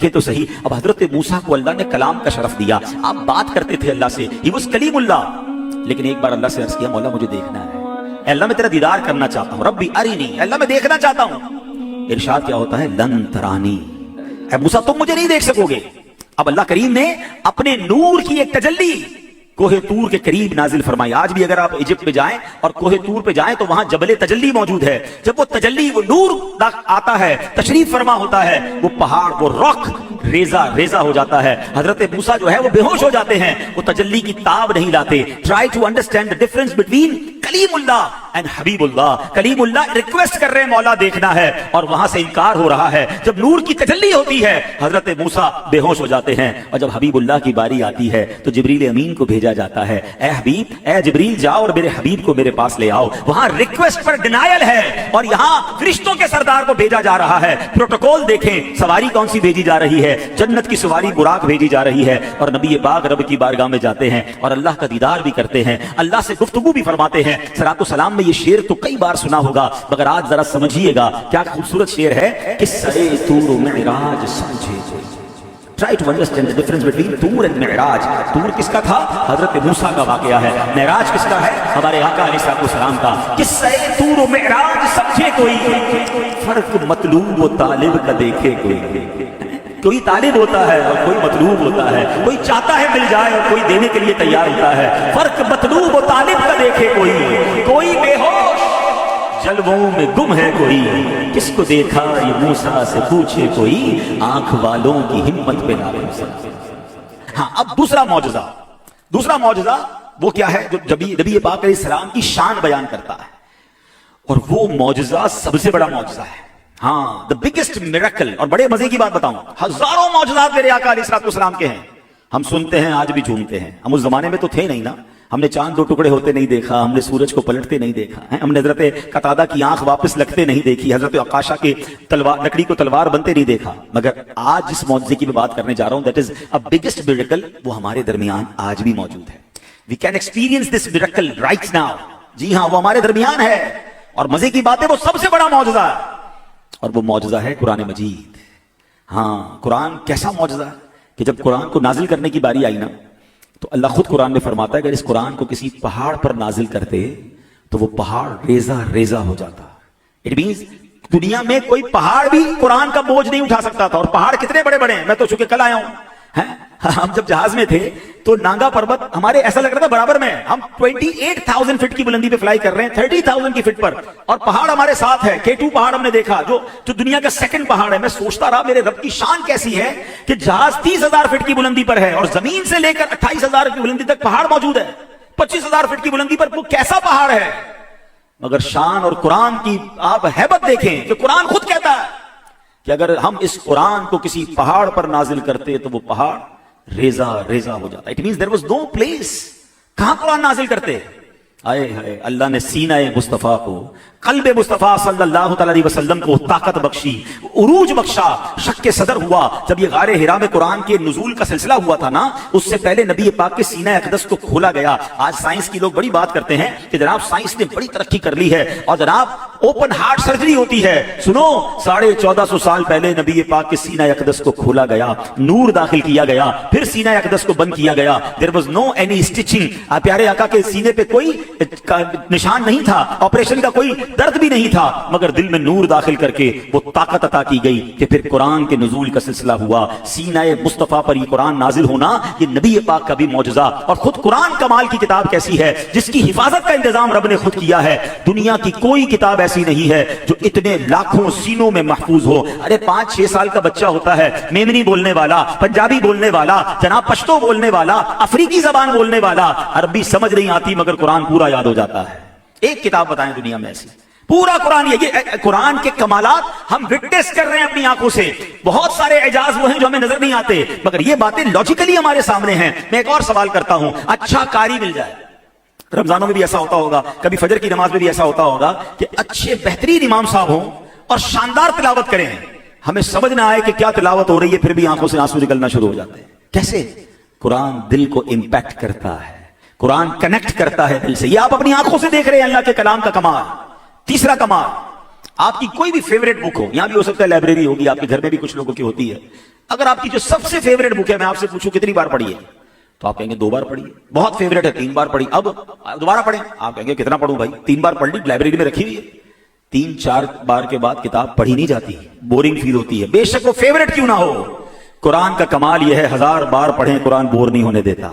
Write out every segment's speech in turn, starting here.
کہ تو صحیح. اب حضرت موسیٰ کو اللہ نے کلام کا شرف دیا, آپ بات کرتے تھے اللہ سے, ہی واز کلیم اللہ. لیکن ایک بار اللہ سے عرض کیا, مولا مجھے دیکھنا ہے, اے اللہ میں تیرا دیدار کرنا چاہتا ہوں, ربی ارینی, اے اللہ میں دیکھنا چاہتا ہوں. ارشاد کیا ہوتا ہے, لن ترانی, اے موسیٰ تم مجھے نہیں دیکھ سکو گے. اب اللہ کریم نے اپنے نور کی ایک تجلی کوہ طور کے قریب نازل فرمائی. آج بھی اگر آپ ایجپٹ میں جائیں اور کوہ طور پہ جائیں تو وہاں جبل تجلی موجود ہے. جب وہ تجلی, وہ نور آتا ہے, تشریف فرما ہوتا ہے, وہ پہاڑ, وہ رخ ریزہ ریزہ ہو جاتا ہے. حضرت موسیٰ جو ہے وہ بے ہوش ہو جاتے ہیں, وہ تجلی کی تاب نہیں لاتے. Try to understand the difference between Kalimullah and Habibullah. Kalimullah request کر رہے ہیں مولا دیکھنا ہے, اور وہاں سے انکار ہو رہا ہے. جب نور کی تجلی ہوتی ہے حضرت موسیٰ بے ہوش ہو جاتے ہیں, اور جب حبیب اللہ کی باری آتی ہے تو جبریل امین کو بھیجا جاتا ہے, اے حبیب, اے جبریل جاؤ اور میرے حبیب کو میرے پاس لے آؤ. وہاں ریکویسٹ پر ڈینائل ہے, اور یہاں فرشتوں کے سردار کو بھیجا جا رہا ہے. پروٹوکول دیکھیں, سواری کون سی بھیجی جا رہی ہے, جنت کی سواری براق بھیجی جا رہی ہے, اور نبی پاک رب کی بارگاہ میں جاتے ہیں اور اللہ کا دیدار بھی کرتے ہیں, اللہ سے گفتگو بھی فرماتے ہیں. صلاۃ و سلام میں یہ شعر تو کئی بار سنا ہوگا, مگر آج ذرا سمجھیے گا کیا خوبصورت شعر ہے. قصہ طور و معراج سمجھے, Try to understand the difference between طور and معراج. طور کس کا تھا؟ حضرت موسیٰ کا واقعہ ہے. معراج کس کا ہے؟ ہمارے آقا علیہ السلام کا. قصہ طور و معراج سمجھے کوئی, فرق مطلوب و طالب کا دیکھے کوئی. کوئی طالب ہوتا ہے اور کوئی مطلوب ہوتا ہے, کوئی چاہتا ہے مل جائے اور کوئی دینے کے لیے تیار ہوتا ہے. فرق مطلوب و طالب کا دیکھے کوئی. کوئی بے ہوش جلووں میں گم ہے کوئی, کس کو دیکھا یہ موسیٰ سے پوچھے کوئی, آنکھ والوں کی ہمت پہ نہ پوچھے. ہاں, اب دوسرا معجزہ وہ کیا ہے جو نبی پاک علیہ السلام کی شان بیان کرتا ہے, اور وہ معجزہ سب سے بڑا معجزہ ہے. ہاں, the biggest miracle. اور بڑے مزے کی بات بتاؤں, ہزاروں معجزات میرے آقا علیہ السلام کے ہیں. ہم سنتے ہیں, آج بھی جھومتے ہیں. ہم اس زمانے میں تو تھے نہیں نا, ہم نے چاند دو ٹکڑے ہوتے نہیں دیکھا, ہم نے سورج کو پلٹتے نہیں دیکھا, ہم نے حضرت قتادہ کی آنکھ واپس لگتے نہیں دیکھی, حضرت عکاشہ کے لکڑی کو تلوار بنتے نہیں دیکھا. مگر آج جس معجزے کی میں بات کرنے جا رہا ہوں, that is a biggest miracle, وہ ہمارے درمیان آج بھی موجود ہے. We can experience this miracle right now. جی ہاں, وہ ہمارے درمیان ہے, اور مزے کی بات ہے وہ سب سے بڑا معجزہ ہے, اور وہ معجزہ ہے قرآن مجید. ہاں, قرآن کیسا معجزہ ہے کہ جب قرآن کو نازل کرنے کی باری آئی نا, تو اللہ خود قرآن میں فرماتا ہے کہ اگر اس قرآن کو کسی پہاڑ پر نازل کرتے تو وہ پہاڑ ریزہ ریزہ ہو جاتا. اٹ مینز دنیا میں کوئی پہاڑ بھی قرآن کا بوجھ نہیں اٹھا سکتا تھا. اور پہاڑ کتنے بڑے بڑے ہیں, میں تو چونکہ کل آیا ہوں, ہم جب جہاز میں تھے تو نانگا پروت ہمارے ایسا لگ رہا تھا برابر میں, ہم 28,000 فٹ کی بلندی پہ فلائی کر رہے ہیں, 30,000 کی فٹ پر, اور پہاڑ ہمارے ساتھ ہے. K2 پہاڑ ہم نے دیکھا جو دنیا کا سیکنڈ پہاڑ ہے. میں سوچتا رہا میرے رب کی شان کیسی ہے کہ جہاز 30,000 فٹ کی بلندی پر ہے, اور زمین سے لے کر 28,000 کی بلندی تک پہاڑ موجود ہے. 25,000 فٹ کی بلندی پر وہ کیسا پہاڑ ہے. مگر شان اور قرآن کی آپ ہیبت دیکھیں کہ قرآن خود کہتا ہے کہ اگر ہم اس قرآن کو کسی پہاڑ پر نازل کرتے تو وہ پہاڑ ریزہ ریزہ ہو جاتا. It means there was no place. کہاں قرآن نازل کرتے؟ آئے ہائے, اللہ نے سینہ مصطفیٰ کو, قلب مصطفیٰ صلی اللہ علیہ وسلم کو طاقت بخشی, عروج بخشا. شک کے صدر ہوا جب یہ غار حرا میں قرآن کے نزول کا سلسلہ ہوا تھا نا, اس سے پہلے نبی پاک کے سینہ اقدس کو کھولا گیا. آج سائنس کی لوگ بڑی بات کرتے ہیں کہ جناب سائنس نے بڑی ترقی کر لی ہے, اور جناب اوپن ہارٹ سرجری ہوتی ہے. سنو, 1450 سال پہلے نبی پاک کے سینہ اقدس کو کھولا گیا, نور داخل کیا گیا, پھر سینہ اقدس کو بند کیا گیا. دیر واز نو اینی اسٹچنگ. پیارے آقا کے سینے پہ کوئی نشان نہیں تھا, آپریشن کا کوئی درد بھی نہیں تھا, مگر دل میں نور داخل کر کے وہ طاقت عطا کی گئی کہ پھر قرآن کے نزول کا سلسلہ ہوا. سینہ مصطفیٰ پر یہ قرآن نازل ہونا یہ نبی پاک کا بھی معجزہ. اور خود قرآن کمال کی کتاب کیسی ہے جس کی حفاظت کا انتظام رب نے خود کیا ہے. دنیا کی کوئی کتاب ایسی نہیں ہے جو اتنے لاکھوں سینوں میں محفوظ ہو. ارے 5-6 سال کا بچہ ہوتا ہے, میمنی بولنے والا, پنجابی بولنے والا, جناب پشتو بولنے والا, افریقی زبان بولنے والا, عربی سمجھ نہیں آتی مگر قرآن پورا یاد ہو جاتا ہے. ایک کتاب بتائیں دنیا میں ایسی, پورا قرآن. یہ قرآن کے کمالات ہم وٹنس کر رہے ہیں اپنی آنکھوں سے. بہت سارے اعجاز وہ ہیں جو ہمیں نظر نہیں آتے, مگر یہ باتیں لاجیکلی ہمارے سامنے ہیں. میں ایک اور سوال کرتا ہوں, اچھا قاری مل جائے, رمضانوں میں بھی ایسا ہوتا ہوگا, کبھی فجر کی نماز میں بھی ایسا ہوتا ہوگا کہ اچھے بہترین امام صاحب ہوں اور شاندار تلاوت کریں, ہمیں سمجھ نہ آئے کہ کیا تلاوت ہو رہی ہے, پھر بھی آنکھوں سے آنسو نکلنا شروع ہو جاتے ہیں. کیسے؟ قرآن دل کو امپیکٹ کرتا ہے, قرآن کنیکٹ کرتا ہے دل سے. یہ آپ اپنی آنکھوں سے دیکھ رہے ہیں اللہ کے کلام کا کمال. تیسرا کمال, آپ کی کوئی بھی فیوریٹ بک ہو, یہاں بھی ہو سکتا ہے لائبریری ہوگی, آپ کے گھر میں بھی کچھ لوگوں کی ہوتی ہے, अगर आपकी जो सबसे फेवरेट बुक है, मैं आपसे पूछूं कितनी बार पढ़ी है, तो आप कहेंगे 2 बार पढ़ी है। बहुत फेवरेट है 3 बार पढ़ी, अब दोबारा पढ़ें, आप कहेंगे कितना पढ़ूं भाई, 3 बार पढ़ ली, लाइब्रेरी में रखी हुई है। 3-4 बार के बाद किताब पढ़ी नहीं जाती, बोरिंग फील होती है, बेशक वो फेवरेट क्यों ना हो। कुरान का कमाल यह है, 1000 बार पढ़ें कुरान बोर नहीं होने देता,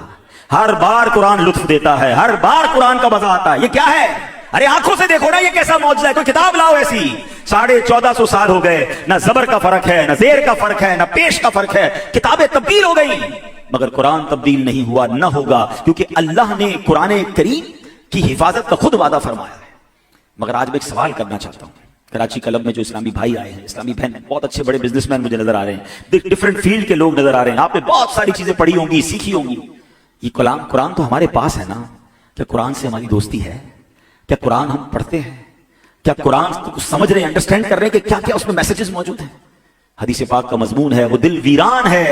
हर बार कुरान लुत्फ देता है, हर बार कुरान का मजा आता है। ये क्या है? अरे आंखों से देखो ना, ये कैसा मौजूद है, कोई किताब लाओ ऐसी। 1450 साल हो गए, ना जबर का फर्क है, ना जेर का फर्क है, ना पेश का फर्क है, किताबें तब्दील हो गई, मगर कुरान तब्दील नहीं हुआ, न होगा, क्योंकि अल्लाह ने कुरान करीम की हिफाजत का खुद वादा फरमाया है। मगर आज मैं एक सवाल करना चाहता हूं, कराची क्लब में जो इस्लामी भाई आए हैं, इस्लामी बहन, बहुत अच्छे बड़े बिजनेसमैन मुझे नजर आ रहे हैं, डिफरेंट फील्ड के लोग नजर आ रहे हैं, आपने बहुत सारी चीजें पढ़ी होंगी, सीखी होंगी। ये कुरान तो हमारे पास है ना, क्या कुरान से हमारी दोस्ती है? क्या कुरान हम पढ़ते हैं? क्या कुरान को कुछ समझ रहे हैं, अंडरस्टैंड कर रहे हैं कि क्या क्या उसमें मैसेजेस मौजूद हैं? हदीस पाक का मजमून है, वो दिल वीरान है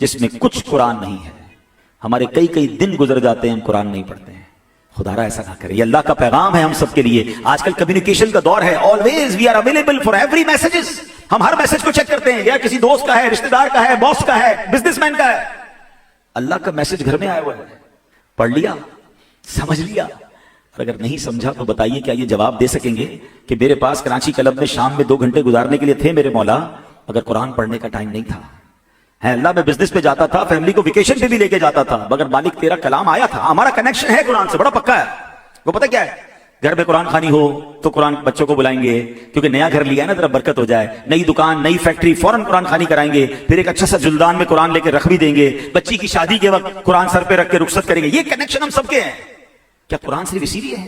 जिसमें कुछ कुरान नहीं है। हमारे कई कई दिन गुजर जाते हैं, हम कुरान नहीं पढ़ते हैं। खुदारा ऐसा ना करे, ये अल्लाह का पैगाम है हम सबके लिए। आजकल कम्युनिकेशन का दौर है, always we are available for every messages. हम हर मैसेज को चेक करते हैं, या किसी दोस्त का है, रिश्तेदार का है, बॉस का है, बिजनेसमैन का है। अल्लाह का मैसेज घर में आया हुआ है, पढ़ लिया, समझ लिया। और अगर नहीं समझा तो बताइए, क्या ये जवाब दे सकेंगे कि मेरे पास कराची क्लब में शाम में 2 घंटे गुजारने के लिए थे मेरे मौला, अगर कुरान पढ़ने का टाइम नहीं था? है अल्लाह, मैं बिजनेस पे जाता था, फैमिली को वेकेशन पे भी लेके जाता था, मगर मालिक तेरा कलाम आया था। हमारा कनेक्शन है कुरान से, बड़ा पक्का है। वो पता क्या है, घर में कुरान खानी हो तो कुरान बच्चों को बुलाएंगे, क्योंकि नया घर लिया ना, जरा बरकत हो जाए। नई दुकान, नई फैक्ट्री, फौरन कुरान खानी कराएंगे, फिर एक अच्छा सा जुलदान में कुरान लेके रख भी देंगे। बच्ची की शादी के वक्त कुरान सर पे रख के रुखसत करेंगे। ये कनेक्शन हम सबके हैं। क्या कुरान सिर्फ इसी लिए है?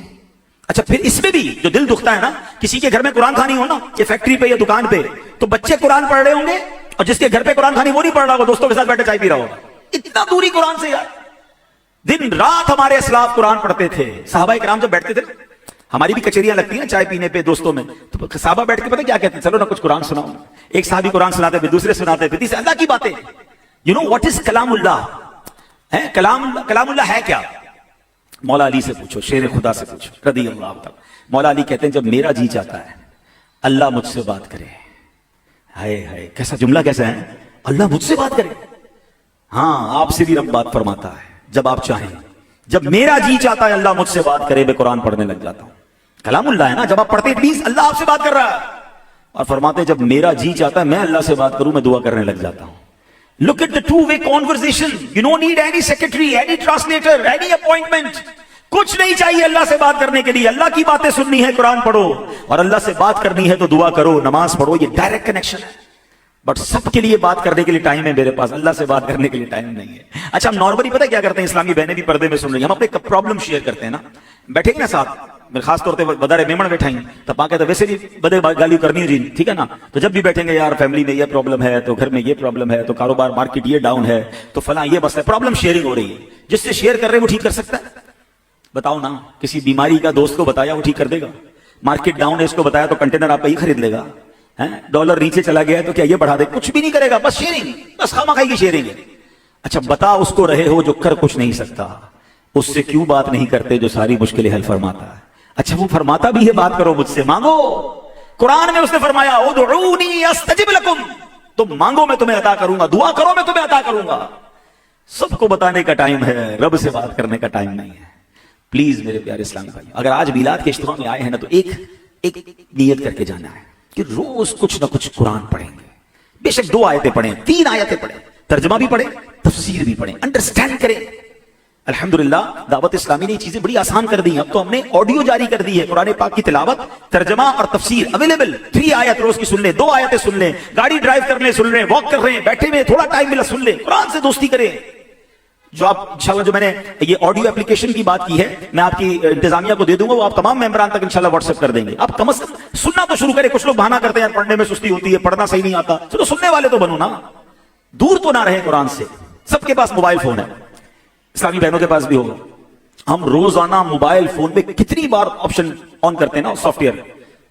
अच्छा, फिर इसमें भी जो दिल दुखता है ना, किसी के घर में कुरान खानी हो ना, ये फैक्ट्री पे या दुकान पे, तो बच्चे कुरान पढ़ रहे होंगे, और जिसके घर पे कुरान खानी वो नहीं पढ़ रहा होगा, दोस्तों के साथ बैठे चाय पी रहा होगा। इतना दूरी कुरान से यार। दिन रात हमारे असलाफ कुरान पढ़ते थे। सहाबा इकराम जब बैठते थे, हमारी भी कचेरियां लगती हैं चाय पीने पे दोस्तों में, तो सहाबा बैठ के पता क्या कहते हैं, चलो ना कुछ कुरान सुनाओ। एक साहबी कुरान सुनाते थे, दूसरे सुनाते थे, तीसरे अल्लाह की बातें। यू नो व्हाट इज कलामुल्लाह? है कलामुल्लाह है क्या? मौला अली से पूछो, शेर खुदा से पूछो, रदी अल्लाह तआला। मौला अली कहते हैं, जब मेरा जी चाहता है अल्लाह मुझसे बात करे। हाय हाय, कैसा जुमला, कैसा है, अल्लाह मुझसे बात करे। हाँ, आपसे भी रब बात फरमाता है जब आप चाहें। जब मेरा जी चाहता है अल्लाह मुझसे बात करे, मैं कुरान पढ़ने लग जाता हूं। कलामुल्लाह है ना, जब आप पढ़ते हैं प्लीज अल्लाह आपसे बात कर रहा है। और फरमाते हैं, जब मेरा जी चाहता है मैं अल्लाह से बात करूं, मैं दुआ करने लग जाता हूं। Look at the two-way conversation. You don't need any secretary, any translator, any appointment. कुछ नहीं चाहिए अल्लाह से बात करने के लिए। अल्लाह की बातें सुननी है, कुरान पढ़ो, और अल्लाह से बात करनी है तो दुआ करो, नमाज पढ़ो। ये डायरेक्ट कनेक्शन है। बट सबके लिए बात करने के लिए टाइम है मेरे पास, अल्लाह से बात करने के लिए टाइम नहीं है। अच्छा, हम नॉर्मली पता क्या करते हैं, इस्लामी बहनें भी पर्दे में सुन रही हैं, हम अपने प्रॉब्लम शेयर करते हैं ना, बैठेंगे ना साथ, मेरे खास तौर पर बदारे मेमण बैठाई तब पा कहते वैसे भी बदे गाली करनी है जी, ठीक है ना। तो जब भी बैठेंगे, यार फैमिली में ये प्रॉब्लम है, तो घर में ये प्रॉब्लम है, तो कारोबार मार्केट ये डाउन है, तो फला ये बस है, प्रॉब्लम शेयरिंग हो रही है। जिससे शेयर कर रहे हैं वो ठीक कर सकता है? बताओ ना, किसी बीमारी का दोस्त को बताया वो ठीक कर देगा? मार्केट डाउन है इसको बताया तो कंटेनर आपका ही खरीद लेगा? है डॉलर नीचे चला गया है तो क्या ये बढ़ा दे? कुछ भी नहीं करेगा, बस शेयरिंग, बस खामखाई की शेयरिंग है। अच्छा, बता उसको रहे हो जो कर कुछ नहीं सकता, उससे क्यों बात नहीं करते जो सारी मुश्किलें हल फरमाता है? अच्छा, वो फरमाता भी है बात करो मुझसे, मांगो। कुरान में उसने फरमाया, उदऊनी अस्तजिब लकुम, तुम मांगो मैं तुम्हें अता करूंगा, दुआ करो मैं तुम्हें अता करूंगा। सबको बताने का टाइम है, रब से बात करने का टाइम नहीं है। प्लीज मेरे प्यारे इस्लामी भाई, अगर आज मिलाद के इज्तिमा में आए हैं ना, तो एक नियत करके जाना है कि रोज कुछ ना कुछ कुरान पढ़ेंगे। बेशक 2 आयतें पढ़ें, 3 आयतें पढ़ें, तर्जमा भी पढ़ें, तफसीर भी पढ़ें, अंडरस्टैंड करें। अल्हम्दुलिल्लाह, दावत इस्लामी ने ये चीजें बड़ी आसान कर दी हैं। अब तो हमने ऑडियो जारी कर दी है, कुरान पाक की तिलावत, तर्जमा और तफसीर अवेलेबल। 3 आयत रोज की सुन ले, 2 आयतें सुन ले, गाड़ी ड्राइव करने सुन रहे, वॉक कर रहे हैं, बैठे में थोड़ा टाइम मिला सुन ले, कुरान से दोस्ती करें। जो आप इंशाल्लाह, जो मैंने ये ऑडियो एप्लीकेशन की बात की है, मैं आपकी इंतजामिया को दे दूंगा, वो आप तमाम मेंबरान तक इंशाल्लाह व्हाट्सएप कर देंगे। आप कम से कम सुनना तो शुरू करें। कुछ लोग बहाना करते हैं, यार पढ़ने में सुस्ती होती है, पढ़ना सही नहीं आता। चलो सुनने वाले तो बनो ना, दूर तो ना रहे कुरान से। सबके पास मोबाइल फोन है, इस्लामी बहनों के पास भी होगा। हम रोजाना मोबाइल फोन पे कितनी बार ऑप्शन ऑन करते हैं ना, सॉफ्टवेयर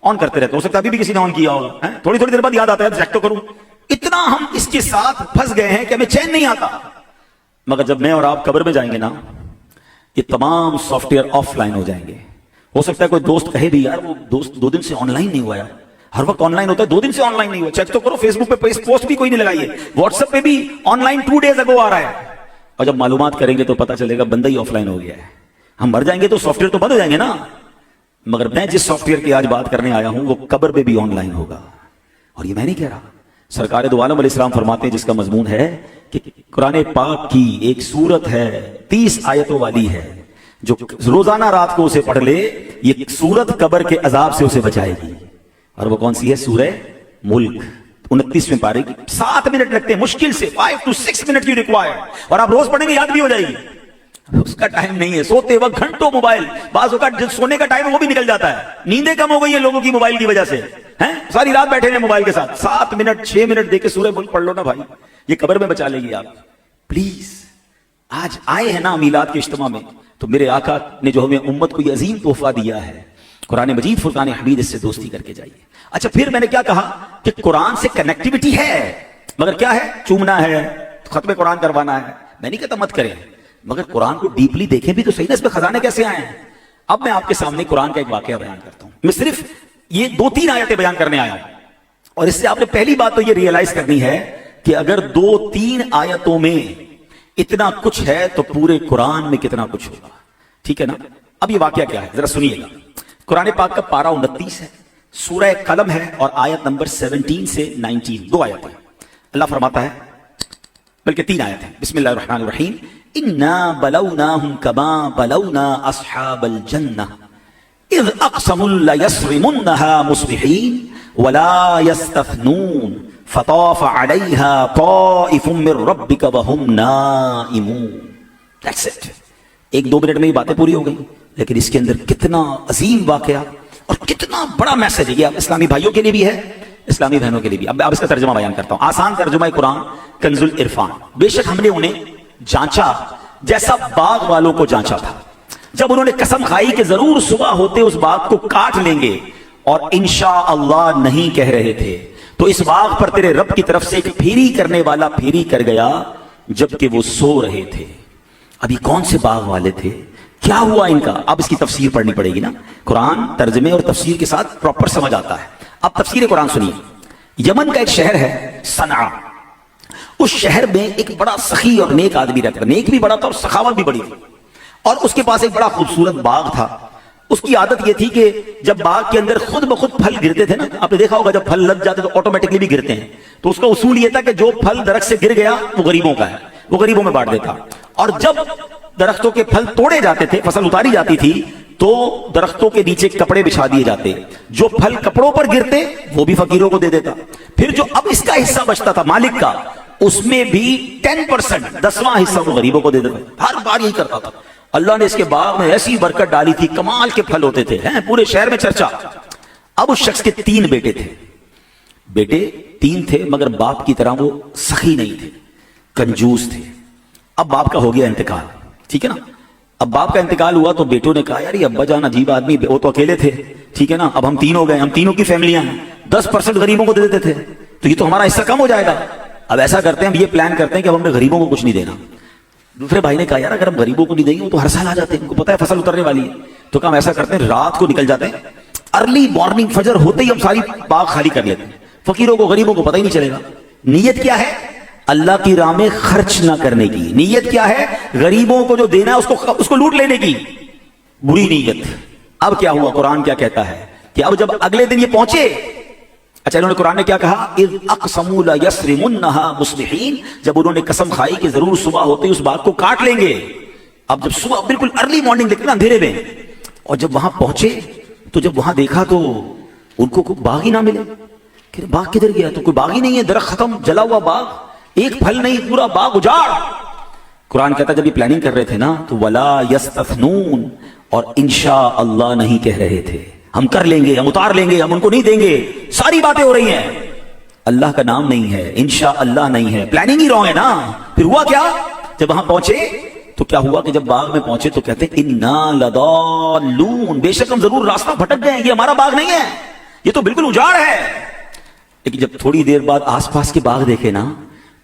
ऑन करते रहते हैं। हो सकता है अभी भी किसी ने ऑन किया होगा, थोड़ी थोड़ी देर बाद याद आता है चेक तो करूं। इतना हम इसके साथ फंस गए हैं कि हमें चैन नहीं आता। मगर जब मैं और आप कब्र में जाएंगे ना, ये तमाम सॉफ्टवेयर ऑफलाइन हो जाएंगे। हो सकता है कोई दोस्त कहे भी, यार वो दोस्त 2 दिन से ऑनलाइन नहीं हुआ यार, हर वक्त ऑनलाइन होता है, 2 दिन से ऑनलाइन नहीं हुआ, चेक तो करो, फेसबुक पे पोस्ट भी कोई नहीं लगाई है, व्हाट्सएप पे भी ऑनलाइन 2 days अगो आ रहा है। और जब मालूमात करेंगे तो पता चलेगा बंदा ही ऑफलाइन हो गया है। हम मर जाएंगे तो सॉफ्टवेयर तो बंद हो जाएंगे ना, मगर मैं जिस सॉफ्टवेयर की आज बात करने आया हूं वो कब्र पे भी ऑनलाइन होगा। और ये मैं नहीं कह रहा, सरकार दो आलम अलैहिस्सलाम फरमाते हैं, जिसका मजमून है कि कुरान पाक की एक सूरत है 30 आयतों वाली है, जो रोजाना रात को उसे पढ़ ले, ये सूरत कब्र के अजाब से उसे बचाएगी। और वो कौन सी है? सूरह मुल्क 29वें पारे की। 7 मिनट लगते हैं मुश्किल से, 5 to 6 मिनट की रिक्वायर्ड, और आप रोज पढ़ेंगे याद भी हो जाएगी। उसका टाइम नहीं है, सोते वक्त घंटों मोबाइल, बाज़ औक़ात जो सोने का टाइम है वो भी निकल जाता है, नींदें कम हो गई है लोगों की मोबाइल की वजह से, हैं? सारी रात बैठे हैं मोबाइल के साथ। 7 मिनट 6 मिनट देके सूरह मुल्क पढ़ लो ना भाई, ये कब्र में बचा लेगी आप। प्लीज, आज आए हैं ना मीलाद के इज्तिमा में, तो मेरे आका ने जो हमें उम्मत को ये अजीम तोहफा दिया है, कुरान मजीद फुरकान हमीद, इससे दोस्ती करके जाइए। अच्छा, फिर मैंने क्या कहा कि कुरान से कनेक्टिविटी है, मगर क्या है? चूमना है, खत्म कुरान करवाना है। मैं नहीं कहता मत करें, मगर कुरान को डीपली देखें भी तो सही ना, इसमें खजाने कैसे आए हैं। अब मैं आपके सामने कुरान का एक वाकया बयान करता हूं। मैं सिर्फ ये 2-3 आयतें बयान करने आया हूं, और इससे आपने पहली बात तो ये रियलाइज करनी है कि अगर 2-3 आयतों में इतना कुछ है तो पूरे कुरान में कितना कुछ होगा। ठीक है ना? अब ये वाकया क्या है जरा सुनिएगा। कुरान पाक का पारा 29 है, सूरह कलम है, और आयत नंबर 17 से 19, 2 आयत है। अल्लाह फरमाता है, बल्कि 3 आयत है। बिस्मिल्लाहिर रहमानिर रहीम, इन्ना बलौनाहुम कमा बलौना अस्हाबल जन्नह इज़ अक़समू ला यस्रिमुन्नहा मुस्बिहीन वला यस्तथनून फताफ़ अलैहा ताइफ़ुम मिर रब्बिका वहुम नाइमून। That's it. 1-2 मिनट में ये बातें पूरी हो गई, लेकिन इसके अंदर कितना अजीम वाकया और कितना बड़ा मैसेज है। ये इस्लामी भाइयों के लिए भी है, इस्लामी बहनों के लिए भी। अब इसका तर्जुमा बयान करता हूं। आसान तर्जुमा है कुरान, कंजुल इरफान। बेशक हमने उन्हें जांचा जैसा बाग वालों को जांचा था, जब उन्होंने कसम खाई कि जरूर सुबह होते उस बाग को काट लेंगे, और इंशाअल्लाह नहीं कह रहे थे, तो इस बाग पर तेरे रब की तरफ से एक फेरी करने वाला फेरी कर गया जबकि वो सो रहे थे। अभी कौन से बाग वाले थे, क्या हुआ इनका? अब इसकी तफसीर पढ़नी पड़ेगी ना। कुरान तर्जमे और तफसीर के साथ प्रॉपर समझ आता है। अब तफसीर कुरान सुनिए। यमन का एक शहर है सनआ, उस शहर में एक बड़ा सखी और नेक आदमी रहता था। नेक भी बड़ा था और सखावत भी बड़ी थी, और उसके पास एक बड़ा खूबसूरत बाग था। उसकी आदत यह थी कि जब बाग के अंदर खुद ब खुद फल गिरते थे ना, आपने देखा होगा जब फल लग जाते तो ऑटोमेटिकली भी गिरते हैं, तो उसका उसूल यह था कि जो फल दरख्त से गिर गया वो गरीबों का है, वो गरीबों में बांट देता। और जब दरख्तों के फल तोड़े जाते थे, फसल उतारी जाती थी, तो दरख्तों के नीचे कपड़े बिछा दिए जाते, जो फल कपड़ों पर गिरते वो भी फकीरों को दे देता। फिर जो अब इसका हिस्सा बचता था मालिक का, उसमें भी 10% 10वां हिस्सा वो गरीबों को दे देता। हर बार यही करता था। अल्लाह ने इसके बाग में ऐसी बरकत डाली थी, कमाल के फल होते थे, हैं पूरे शहर में चर्चा। अब उस शख्स के 3 बेटे थे। बेटे 3 थे, मगर बाप की तरह वो सखी नहीं थे, कंजूस थे। अब बाप का हो गया इंतकाल, ठीक है ना। अब बाप का इंतकाल हुआ तो बेटों ने कहा, यार ये अब्बा जान अजीब आदमी, वो तो अकेले थे, ठीक है ना, अब हम 3 हो गए, हम तीनों की फैमिलियां हैं, 10% गरीबों को दे देते थे, तो ये तो हमारा हिस्सा कम हो जाएगा। अब ऐसा करते हैं, हम ये प्लान करते हैं कि अब हमने गरीबों को कुछ नहीं देना। दूसरे भाई ने कहा, यार अगर हम गरीबों को नहीं देंगे वो तो हर साल आ जाते हैं, उनको पता है फसल उतरने वाली है, तो काम ऐसा करते हैं रात को निकल जाते हैं, अर्ली मॉर्निंग फजर होते ही हम सारी बाग खाली कर लेते हैं, फकीरों को गरीबों को पता ही नहीं चलेगा। नीयत क्या है? अल्लाह की राह में खर्च ना करने की। नीयत क्या है? गरीबों को जो देना है उसको लूट लेने की, बुरी नीयत। अब क्या हुआ? कुरान क्या कहता है कि अब जब अगले दिन ये पहुंचे, अच्छा इन्होंने कुरान ने क्या कहा? इज़ अक़समू ला यस्रिमुन्नहा मुस्बिहीन, जब उन्होंने कसम खाई कि जरूर सुबह होते उस बाग को काट लेंगे। अब जब सुबह बिल्कुल अर्ली मॉर्निंग देखते ना अंधेरे में, और जब वहां पहुंचे तो जब वहां देखा तो उनको कोई बाग ही ना मिले। कि बाग किधर गया? तो कोई बाग ही नहीं है, दरख्त खत्म, जला हुआ बाग, एक फल नहीं, पूरा बाग उजाड़। कुरान कहता जब ये प्लानिंग कर रहे थे ना, तो वला यस्तथनून, और इंशाअल्लाह नहीं कह रहे थे, हम कर लेंगे, हम उतार लेंगे, हम उनको नहीं देंगे। सारी बातें हो रही हैं, अल्लाह का नाम नहीं है, इंशाअल्लाह नहीं है, प्लानिंग ही रॉन्ग है ना। फिर हुआ क्या? जब वहां पहुंचे तो क्या हुआ कि जब बाग में पहुंचे तो कहते इन्ना लदाल्लून, बेशक हम जरूर रास्ता भटक गए, ये हमारा बाग नहीं है, ये तो बिल्कुल उजाड़ है। लेकिन जब थोड़ी देर बाद आसपास के बाग देखे ना,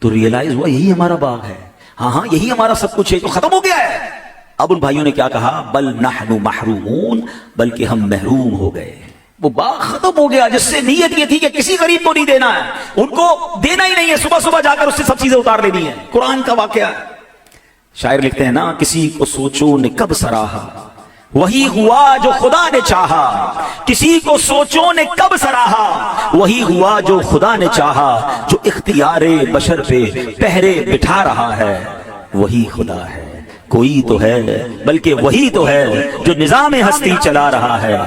तो रियलाइज हुआ यही हमारा बाग है, हाँ यही हमारा सब कुछ है, तो खत्म हो गया है। अब उन भाइयों ने क्या कहा? बल नहनु महरूमून, बल्कि हम महरूम हो गए। وہ باغ ختم ہو گیا جس سے نیت یہ تھی کہ کسی غریب کو نہیں دینا ہے، ان کو دینا ہی نہیں ہے، صبح صبح جا کر اس سے سب چیزیں اتار لینی ہے۔ قرآن کا واقعہ ہے۔ شاعر لکھتے ہیں نا، کسی کو سوچو نے کب سراہا وہی ہوا جو خدا نے چاہا، کسی کو سوچو نے کب سراہا وہی ہوا جو خدا نے چاہا، جو اختیار بشر پہ پہرے بٹھا رہا ہے وہی خدا ہے۔ کوئی تو ہے بلکہ وہی تو ہے جو نظام ہستی چلا رہا ہے،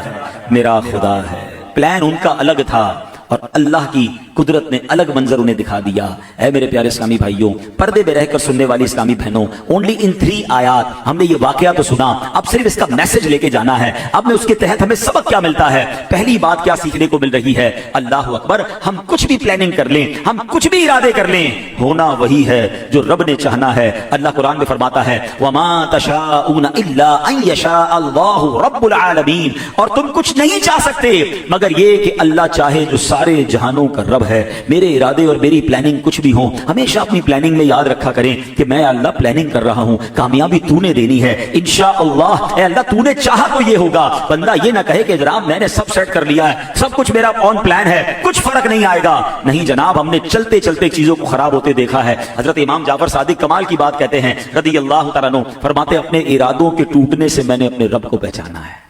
میرا خدا ہے۔ پلان ان کا الگ تھا اور اللہ کی قدرت نے الگ منظر انہیں دکھا دیا۔ اے میرے پیارے اسلامی بھائیوں، پردے میں رہ کر سننے والی اسلامی بہنوں، اونلی ان 3 آیات ہم نے یہ واقعہ تو سنا، اب صرف اس کا میسج لے کے جانا ہے۔ اب میں اس کے تحت ہمیں سبق کیا ملتا ہے؟ پہلی بات کیا سیکھنے کو مل رہی ہے؟ اللہ اکبر، ہم کچھ بھی پلاننگ کر لیں، ہم کچھ بھی ارادے کر لیں، ہونا وہی ہے جو رب نے چاہنا ہے۔ اللہ قرآن میں فرماتا ہے وما تشاءون الا ان یشاء اللہ رب العالمین، اور تم کچھ نہیں چاہ سکتے مگر یہ کہ اللہ چاہے جو سارے جہانوں کا رب ہے۔ میرے ارادے اور میری پلاننگ کچھ بھی ہوں، ہمیشہ اپنی پلاننگ میں یاد رکھا کریں کہ میں اللہ پلاننگ کر رہا ہوں، کامیابی تو نے دینی ہے انشاءاللہ۔ اے اللہ تو نے چاہا تو یہ ہوگا۔ بندہ یہ نہ کہے کہ جناب میں نے سب سیٹ کر لیا ہے، سب کچھ میرا آن پلان ہے، کچھ فرق نہیں آئے گا۔ نہیں جناب، ہم نے چلتے چلتے چیزوں کو خراب ہوتے دیکھا ہے۔ حضرت امام جعفر صادق کمال کی بات کہتے ہیں رضی اللہ تعالیٰ عنہ، فرماتے اپنے ارادوں کے ٹوٹنے سے میں نے اپنے رب کو پہچانا ہے۔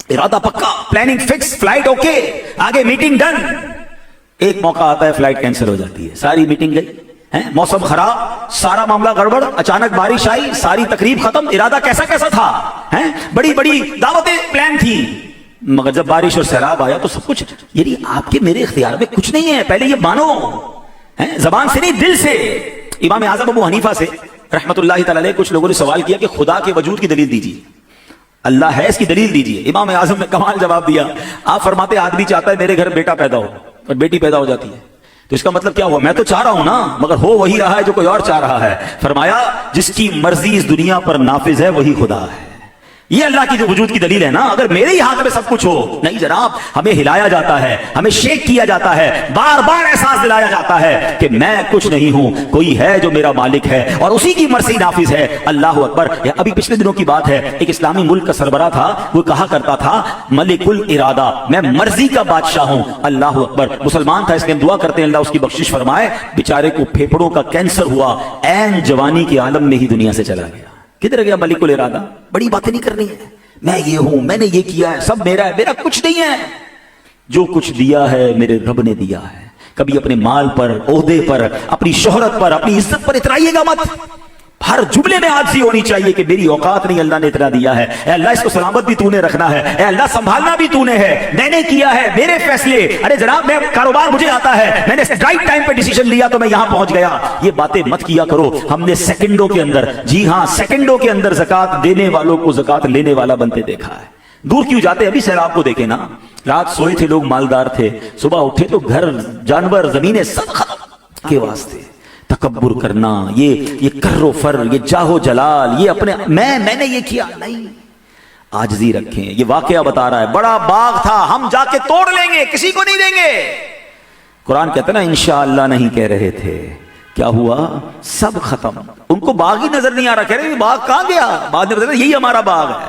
ارادہ پکا، پلاننگ فکس، فلائٹ اوکے، آگے میٹنگ ڈن۔ ایک موقع آتا ہے فلائٹ کینسل ہو جاتی ہے، ساری میٹنگ گئی، موسم خراب، سارا معاملہ گڑبڑ، اچانک بارش آئی، ساری تقریب ختم۔ ارادہ کیسا کیسا تھا، بڑی بڑی دعوتیں پلان تھی، مگر جب بارش اور سیلاب آیا تو سب کچھ یعنی آپ کے میرے اختیار میں کچھ نہیں ہے، پہلے یہ مانو، زبان سے نہیں دل سے۔ امام اعظم ابو حنیفہ سے رحمت اللہ تعالی علیہ کچھ لوگوں نے سوال کیا کہ خدا کے وجود کی دلیل دیجیے، اللہ ہے اس کی دلیل دیجیے۔ امام اعظم نے کمال جواب دیا، آپ فرماتے آدمی چاہتا ہے میرے گھر بیٹا پیدا ہو اور بیٹی پیدا ہو جاتی ہے، تو اس کا مطلب کیا ہوا؟ میں تو چاہ رہا ہوں نا، مگر ہو وہی رہا ہے جو کوئی اور چاہ رہا ہے۔ فرمایا جس کی مرضی اس دنیا پر نافذ ہے وہی خدا ہے۔ یہ اللہ کی جو وجود کی دلیل ہے نا، اگر میرے ہی ہاتھ میں سب کچھ ہو، نہیں جناب، ہمیں ہلایا جاتا ہے، ہمیں شیک کیا جاتا ہے، بار بار احساس دلایا جاتا ہے کہ میں کچھ نہیں ہوں، کوئی ہے جو میرا مالک ہے اور اسی کی مرضی نافذ ہے۔ اللہ اکبر۔ ابھی پچھلے دنوں کی بات ہے، ایک اسلامی ملک کا سربراہ تھا، وہ کہا کرتا تھا ملک الارادہ، میں مرضی کا بادشاہ ہوں۔ اللہ اکبر۔ مسلمان تھا، اس لیے ہم دعا کرتے ہیں اللہ اس کی بخشش فرمائے۔ بیچارے کو پھیپھڑوں کا کینسر ہوا، عین جوانی کے عالم میں ہی دنیا سے چلا گیا۔ کدھر گیا ملک الارادہ؟ بڑی باتیں نہیں کرنی ہے، میں یہ ہوں، میں نے یہ کیا ہے، سب میرا ہے، میرا کچھ نہیں ہے۔ جو کچھ دیا ہے میرے رب نے دیا ہے۔ کبھی اپنے مال پر، عہدے پر، اپنی شہرت پر، اپنی عزت پر اترائیے گا مت۔ ہر جملے میں عاجزی ہونی چاہیے کہ میری اوقات نہیں، اللہ نے اتنا دیا ہے۔ اے اللہ اس کو سلامت بھی تو نے رکھنا ہے، اے اللہ سنبھالنا بھی تو نے ہے، میں نے کیا ہے، میرے فیصلے، ارے جناب میں کاروبار مجھے آتا ہے، میں نے رائٹ ٹائم پہ ڈیسیژن لیا تو میں یہاں پہنچ گیا۔ یہ باتیں مت کیا کرو۔ ہم نے سیکنڈوں کے اندر، جی ہاں سیکنڈوں کے اندر زکات دینے والوں کو زکات لینے والا بنتے دیکھا ہے۔ دور کیوں جاتے؟ ابھی سیلاب کو دیکھیں نا، رات سوئے تھے لوگ، مالدار تھے، صبح اٹھے تو گھر، جانور، زمینیں سب ختم کے واسطے۔ تکبر کرنا، یہ کر و فر، یہ جاہو جلال، یہ اپنے میں نے یہ کیا، نہیں، عاجزی رکھیں۔ یہ واقعہ بتا رہا ہے، بڑا باغ تھا، ہم جا کے توڑ لیں گے، کسی کو نہیں دیں گے۔ قرآن کہتا ہے نا انشاءاللہ نہیں کہہ رہے تھے، کیا ہوا؟ سب ختم۔ ان کو باغ ہی نظر نہیں آ رہا، کہہ رہے باغ کہاں گیا؟ بعد میں بتا یہی ہمارا باغ ہے۔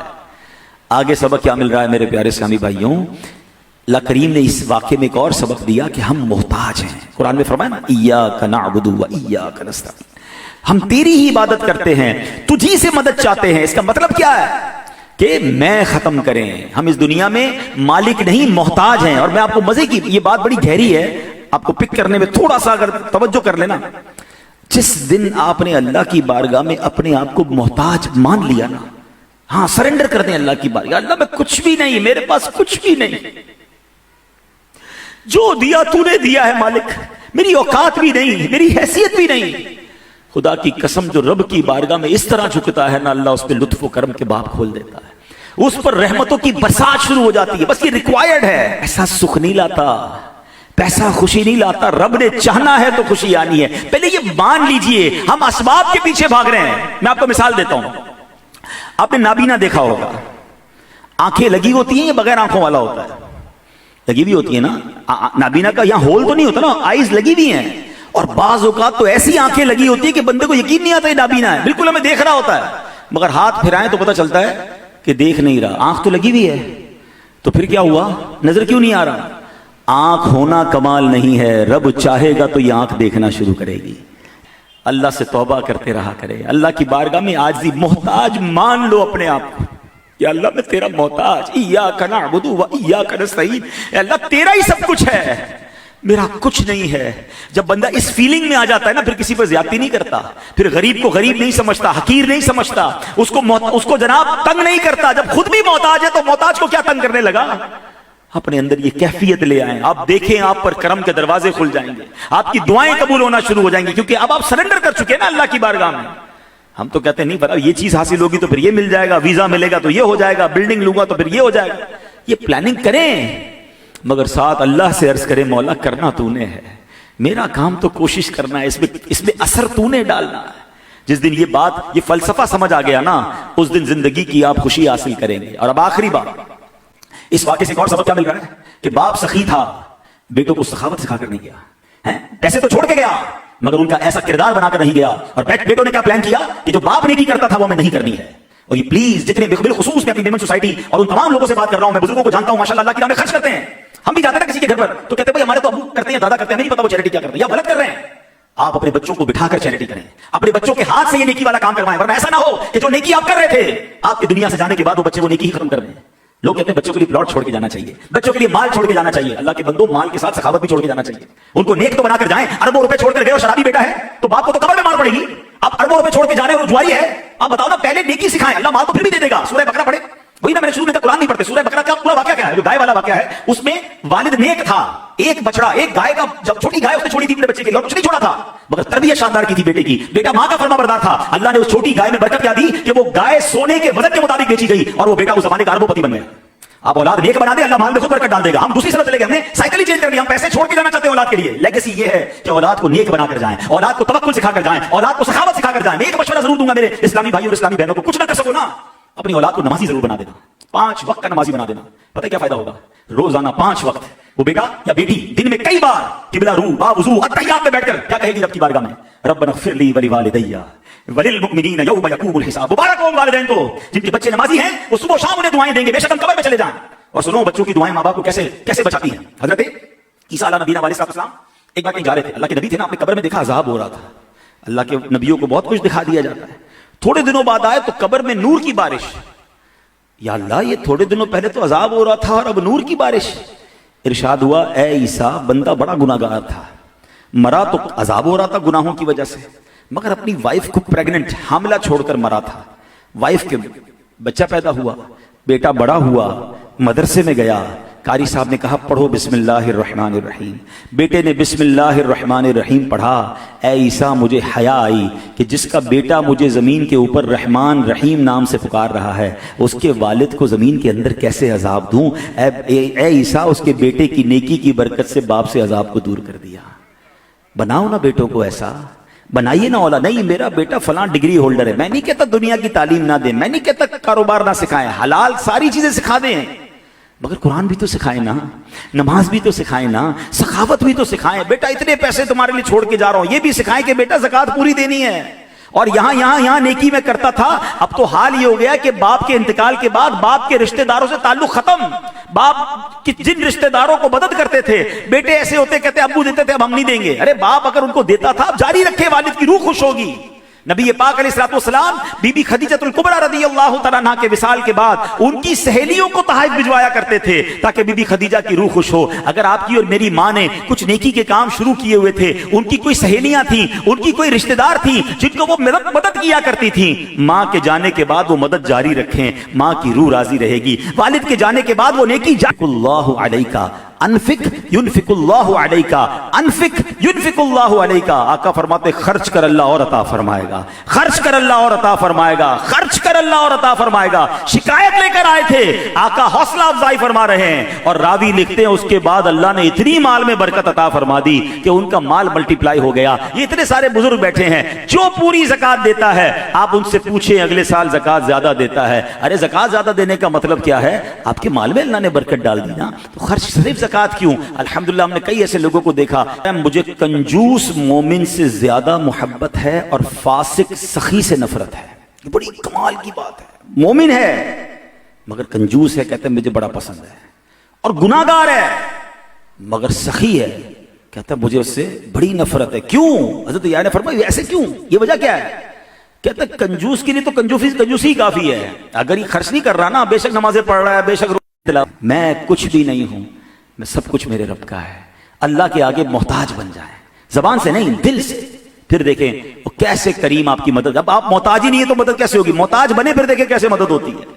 آگے سبق کیا مل رہا ہے میرے پیارے اسلامی بھائیوں؟ اللہ کریم نے اس واقعے میں ایک اور سبق دیا کہ ہم محتاج ہیں۔ قرآن میں فرمایا نا ایاک نعبد و ایاک نستعین، ہم تیری ہی عبادت کرتے ہیں، تجھی سے مدد چاہتے ہیں۔ اس کا مطلب کیا ہے؟ کہ میں ختم کریں، ہم اس دنیا میں مالک نہیں محتاج ہیں۔ اور میں آپ کو مزے کی یہ بات بڑی گہری ہے، آپ کو پک کرنے میں تھوڑا سا اگر توجہ کر لینا، جس دن آپ نے اللہ کی بارگاہ میں اپنے آپ کو محتاج مان لیا نا، ہاں سرنڈر کر دیں اللہ کی بارگاہ، اللہ میں کچھ بھی نہیں، میرے پاس کچھ بھی نہیں، جو دیا تو نے دیا ہے مالک، میری اوقات بھی نہیں، میری حیثیت بھی نہیں۔ خدا کی قسم جو رب کی بارگاہ میں اس طرح جھکتا ہے نا، اللہ اس پہ لطف و کرم کے باب کھول دیتا ہے، اس پر رحمتوں کی برسات شروع ہو جاتی ہے۔ بس یہ ریکوائرڈ ہے، ایسا سکھ نہیں لاتا، پیسہ خوشی نہیں لاتا، رب نے چاہنا ہے تو خوشی آنی ہے۔ پہلے یہ مان لیجئے، ہم اسباب کے پیچھے بھاگ رہے ہیں۔ میں آپ کو مثال دیتا ہوں، آپ نے نابینا دیکھا ہوگا، آنکھیں لگی ہوتی ہیں یا بغیر آنکھوں والا ہوتا ہے؟ لگی بھی ہوتی ہے نا، نابینا کا یہاں ہول تو نہیں ہوتا نا، آئیز لگی بھی ہیں، اور بعض اوقات تو ایسی آنکھیں لگی ہوتی ہے کہ بندے کو یقین نہیں آتا یہ نابینا ہے، بالکل ہمیں دیکھ رہا ہوتا ہے، مگر ہاتھ پھرائیں تو پتہ چلتا ہے کہ دیکھ نہیں رہا، آنکھ تو لگی بھی ہے۔ तो फिर क्या हुआ? नजर क्यों नहीं आ रहा? आंख होना कमाल नहीं है, रब चाहेगा तो ये आंख देखना शुरू करेगी। अल्लाह से तौबा करते रहा करे, अल्लाह की बारगाह में आजिज़ी मोहताज मान लो अपने आप को कि अल्लाह मैं तेरा मोहताज, इय्याका नअबुदु व इय्याका नस्तईन, अल्लाह तेरा ही सब कुछ है, मेरा कुछ नहीं है। जब बंदा इस फीलिंग में आ जाता है ना, फिर किसी पर ज्यादती नहीं करता, फिर गरीब को गरीब नहीं समझता, हकीर नहीं समझता, उसको जनाब तंग नहीं करता। जब खुद भी मोहताज है तो मोहताज को क्या तंग करने लगा? अपने अंदर ये कैफियत ले आए, आप देखें आप पर करम के दरवाजे खुल जाएंगे, आपकी दुआएं कबूल होना शुरू हो जाएंगी, क्योंकि अब आप सरेंडर कर चुके हैं ना अल्लाह की बारगाह में। हम तो कहते हैं नहीं पता, ये चीज हासिल होगी तो फिर ये मिल जाएगा, वीजा मिलेगा तो ये हो जाएगा, बिल्डिंग लूंगा तो फिर ये हो जाएगा। ये प्लानिंग करें, मगर साथ अल्लाह से अर्ज करें, मौला करना तूने है, मेरा काम तो कोशिश करना है, इसमें असर तूने डालना है। जिस दिन ये बात, ये फलसफा समझ आ गया ना, उस दिन जिंदगी की आप खुशी हासिल करेंगे। और अब आखिरी बात, इस वाक़े से एक और सबक क्या मिल रहा है कि बाप सखी था, बेटों को सखावत सिखाकर नहीं गया है। पैसे तो छोड़ के गया, मगर उनका ऐसा किरदार बनाकर नहीं गया। और बेटों ने क्या प्लान किया कि जो बाप ने की करता था वो मैं नहीं करनी है। और ये प्लीज जितने बिलखुसूस में अपनी मेमन सोसाइटी और उन तमाम लोगों से बात कर रहा हूं, मैं बुजुर्गों को जानता हूं माशाल्लाह अल्लाह की राह में खर्च करते हैं। हम भी जाते हैं किसी के घर पर तो कहते हैं भाई हमारे तो अबू करते हैं, दादा करते हैं, नहीं पता वो चैरिटी क्या करते हैं या गलत कर रहे हैं। आप अपने बच्चों को बिठाकर चैरिटी करें, अपने बच्चों के हाथ से ये नेकी वाला काम करवाएं, वरना ऐसा ना हो कि जो नेकी आप कर रहे थे, आपकी दुनिया से जाने के बाद वो बच्चे वो नेकी ही खत्म कर दें। लोग कहते हैं बच्चों के लिए प्लॉट छोड़ के जाना चाहिए, बच्चों के लिए माल छोड़ के जाना चाहिए। अल्लाह के बंदो, माल के साथ सखावत भी छोड़ के जाना चाहिए। उनको नेक तो बनाकर जाएं। अरबों रुपए छोड़कर गए और शराबी बेटा है तो बाप को तो कब्र में मार पड़ेगी। आप अरबों रुपए छोड़ के जा रहे हो, जुआरी है, आप बताओ ना, पहले नेकी सिखाएं, अल्लाह माल तो फिर भी दे देगा। सूरह बकरा पढ़े, वही ना, मैंने शुरू में तक कुरान नहीं पढ़ते, सूरह बकरा का पूरा वाकया क्या है, जो गाय वाला वाकया है, उसमें वालिद नेक था, एक बछड़ा, एक गाय का, जब छोटी गाय उसने छोड़ी थी अपने बच्चे के लिए, और कुछ नहीं छोड़ा था, मगर तरबियत शानदार की थी बेटे की, बेटा मां का फरमाबरदार था। अल्लाह ने उस छोटी गाय में बरकत क्या दी कि वो गाय सोने के वजन के मुताबिक बेची गई और वो बेटा उस जमाने का अरबोपति बन गया। आप औलाद नेक बना दे, अल्लाह माल में खुद बरकत डाल देगा। हम दूसरी तरफ चले गए, हमने साइकिल ही चेंज कर दी, हम पैसे छोड़ के जाना चाहते हैं औलाद के लिए। लेगेसी ये है कि औलाद को नेक बनाकर जाएं, औलाद को तवक्कुल सिखाकर जाएं, औलाद को सखावत सिखाकर जाएं। मैं एक मशवरा जरूर दूंगा मेरे इस्लामी भाई और इस्लामी बहनों को, कुछ ना कर सको ना, अपनी औलाद को नमाजी जरूर बना देना, 5 वक्त का नमाजी बना देना। पता है क्या फायदा होगा? रोजाना 5 वक्त वो बेटा या बेटी दिन में कई बार किबला रू बावुजू अत्तहियात में बैठकर क्या कहेगी रब की बारगाह में? रब्बना ग़फ़िरली व लिवालिदैया वलिल मुमिनीना यौम यक़ूमुल हिसाब। मुबारक हो उन वालिदैन को जिनके बच्चे नमाजी हैं, वो सुबह शाम उन्हें दुआएं देंगे, बेशक हम कब्र में चले जाएं। और सुनो, बच्चों की दुआएं मां बाप को कैसे कैसे बचाती हैं। हजरत ईसा अलैहि नबीना अलैहिस्सलाम एक बार कहीं जा रहे थे, अल्लाह के नबी थे ना, अपने कब्र में देखा अजाब हो रहा था। अल्लाह के नबियों को बहुत कुछ दिखा दिया जाता है। थोड़े दिनों बाद आए तो कब्र में नूर की बारिश। या अल्लाह, ये थोड़े दिनों पहले तो अजाब हो रहा था और अब नूर की बारिश। इरशाद हुआ, ए ईसा, बंदा बड़ा गुनाहगार था, मरा तो अजाब हो रहा था गुनाहों की वजह से, मगर अपनी वाइफ को प्रेग्नेंट हामला छोड़कर मरा था। वाइफ के बच्चा पैदा हुआ, बेटा बड़ा हुआ, मदरसे में गया, कारी साहब ने कहा पढ़ो बिस्मिल्लाहिर्रहमानिर्रहीम। बेटे ने बिस्मिल्लाहिर्रहमानिर्रहीम पढ़ा। ए ईसा, मुझे हया आई कि जिसका बेटा मुझे ज़मीन के ऊपर रहमान रहीम नाम से पुकार रहा है, उसके वालिद को ज़मीन के अंदर कैसे अजाब दूं। ए ईसा, उसके बेटे की नेकी की बरकत से बाप से अजाब को दूर कर दिया। बनाओ ना बेटों को ऐसा, बनाइए ना औला। नहीं, मेरा बेटा फलां डिग्री होल्डर है, मैं नहीं कहता दुनिया की तालीम ना दे, मैं नहीं कहता कारोबार ना सिखाएं, हलाल सारी चीजें सिखा दें, मगर कुरान भी तो सिखाएं ना, नमाज भी तो सिखाएं ना, सखावत भी तो सिखाएं। बेटा इतने पैसे तुम्हारे लिए छोड़ के जा रहा हूं, ये भी सिखाएं कि बेटा ज़कात पूरी देनी है। और यहां नेकी में करता था। अब तो हाल ये हो गया कि बाप के इंतकाल के बाद बाप के रिश्तेदारों से ताल्लुक खत्म। बाप कि जिन रिश्तेदारों को मदद करते थे, बेटे ऐसे होते कहते अब्बू देते थे, अब हम नहीं देंगे। अरे बाप अगर उनको देता था, अब जारी रखे, वालिद की रूह खुश होगी। नबी पाक अलैहिस्सलाम बीबी खदीजतुल कुबरा रज़ियल्लाहु तआला अन्हा के विसाल के बाद उनकी सहेलियों को तहफ़ भिजवाया करते थे ताकि बीबी खदीजा की रूह खुश हो। अगर आपकी और मेरी माँ ने कुछ नेकी के काम शुरू किए हुए थे, उनकी कोई सहेलियां थी, उनकी कोई रिश्तेदार थी जिनको वो मदद किया करती थी, माँ के जाने के बाद वो मदद जारी रखें, माँ की रूह राजी रहेगी। वालिद के जाने के बाद वो नेकी अल्लाहु अलैका अनफिक युनफिकुल्लाहु अलैका, अनफिक युनफिकुल्लाहु अलैका। आका फरमाते खर्च कर अल्लाह और अता फरमाएगा, खर्च कर अल्लाह और अता फरमाएगा, खर्च कर अल्लाह और अता फरमाएगा। शिकायत लेकर आए थे, आका हौसला अफजाई फरमा रहे हैं। और रावी लिखते हैं उसके बाद अल्लाह ने इतनी माल में बरकत अता फरमा दी कि उनका माल मल्टीप्लाई हो गया। ये इतने सारे बुजुर्ग बैठे हैं जो पूरी ज़कात देता है, आप उनसे पूछें अगले साल ज़कात ज्यादा देता है। अरे ज़कात ज्यादा देने का मतलब क्या है? आपके माल में अल्लाह ने बरकत डाल दी ना, तो खर्च सिर्फ ज़कात क्यों? अल्हम्दुलिल्लाह हमने कई ऐसे लोगों को देखा, मुझे कंजूस मोमिन से ज्यादा मोहब्बत है और फासिक सखी से नफरत है। बड़ी कमाल की बात है, मोमिन है मगर कंजूस है, कहते हैं मुझे बड़ा पसंद है। اور گناہگار ہے مگر سخی ہے. کہتا ہے مجھے اس سے بڑی نفرت ہے. کیوں؟ حضرت یحییٰ نے فرمایا ایسے کیوں؟ یہ وجہ کیا ہے؟ کہتا ہے کنجوس کے لیے تو کنجوسی کافی ہے. اگر یہ خرچ نہیں کر رہا نا، بے شک نمازیں پڑھ رہا ہے، بے شک میں کچھ بھی نہیں ہوں، میں سب کچھ میرے رب کا ہے. اللہ کے آگے محتاج بن جائیں، زبان سے نہیں دل سے. پھر دیکھیں وہ کیسے کریم آپ کی مدد. اب آپ محتاج ہی نہیں ہے تو مدد کیسے ہوگی؟ محتاج بنے پھر دیکھیں کیسے مدد ہوتی ہے.